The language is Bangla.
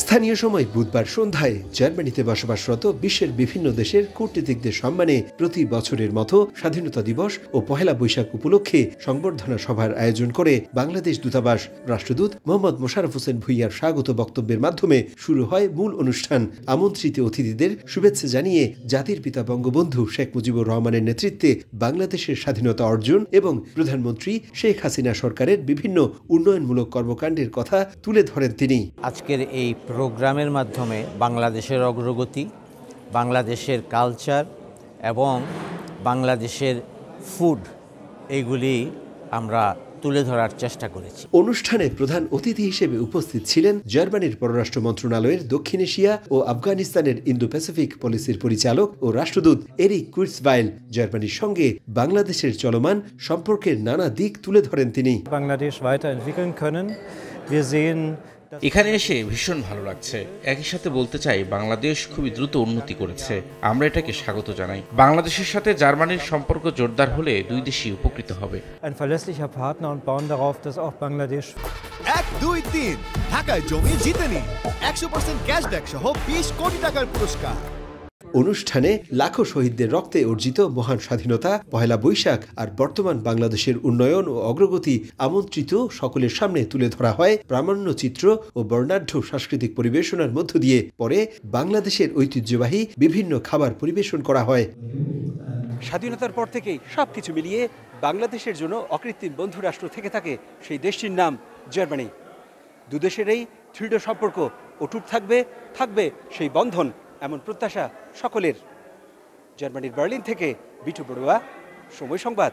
স্থানীয় সময় বুধবার সন্ধ্যায় জার্মানিতে বসবাসরত বিশ্বের বিভিন্ন দেশের কূটনীতিকদের সম্মানে প্রতি বছরের মতো স্বাধীনতা দিবস ও পহেলা বৈশাখ উপলক্ষে সংবর্ধনা সভার আয়োজন করে বাংলাদেশ দূতাবাস। রাষ্ট্রদূত মোহাম্মদ মোশাররফ হোসেন ভূঁইয়ার স্বাগত বক্তব্যের মাধ্যমে শুরু হয় মূল অনুষ্ঠান। আমন্ত্রিত অতিথিদের শুভেচ্ছা জানিয়ে জাতির পিতা বঙ্গবন্ধু শেখ মুজিবুর রহমানের নেতৃত্বে বাংলাদেশের স্বাধীনতা অর্জন এবং প্রধানমন্ত্রী শেখ হাসিনা সরকারের বিভিন্ন উন্নয়নমূলক কর্মকাণ্ডের কথা তুলে ধরেন তিনি। আজকের এই প্রোগ্রামের মাধ্যমে বাংলাদেশের অগ্রগতি, বাংলাদেশের কালচার এবং বাংলাদেশের ফুড এইগুলি আমরা তুলে ধরার চেষ্টা করেছি। অনুষ্ঠানে প্রধান অতিথি হিসেবে উপস্থিত ছিলেন জার্মানির পররাষ্ট্র মন্ত্রণালয়ের দক্ষিণ এশিয়া ও আফগানিস্তানের ইন্দো প্যাসিফিক পলিসির পরিচালক ও রাষ্ট্রদূত এরিক কুইটসভাইল। জার্মানির সঙ্গে বাংলাদেশের চলমান সম্পর্কের নানা দিক তুলে ধরেন তিনি। Bangladesh weiterentwickeln können. Wir sehen এখানে এসে ভীষণ ভালো লাগছে। একই সাথে বলতে চাই, বাংলাদেশ খুবই দ্রুত উন্নতি করেছে, আমরা এটাকে স্বাগত জানাই। বাংলাদেশের সাথে জার্মানির সম্পর্ক জোরদার হলে দুই দেশই উপকৃত হবে। ein verlässlicher Partner und bauen darauf, dass auch Bangladesch 1, 2, 3 ঢাকায় জমি জিতে নিন 100% ক্যাশব্যাক সহ 20 কোটি টাকার পুরস্কার। অনুষ্ঠানে লাখো শহীদদের রক্তে অর্জিত মহান স্বাধীনতা, পহেলা বৈশাখ আর বর্তমান বাংলাদেশের উন্নয়ন ও অগ্রগতি আমন্ত্রিত সকলের সামনে তুলে ধরা হয় প্রামাণ্যচিত্র ও বর্ণাঢ্য সাংস্কৃতিক পরিবেশনার মধ্য দিয়ে। পরে বাংলাদেশের ঐতিহ্যবাহী বিভিন্ন খাবার পরিবেশন করা হয়। স্বাধীনতার পর থেকেই সবকিছু মিলিয়ে বাংলাদেশের জন্য অকৃত্রিম বন্ধু রাষ্ট্র থেকে থাকে সেই দেশটির নাম জার্মানি। দুদেশের এই দৃঢ় সম্পর্ক অটুট থাকবে সেই বন্ধন, এমন প্রত্যাশা সকলের। জার্মানির বার্লিন থেকে বিটু বড়ুয়া, সময় সংবাদ।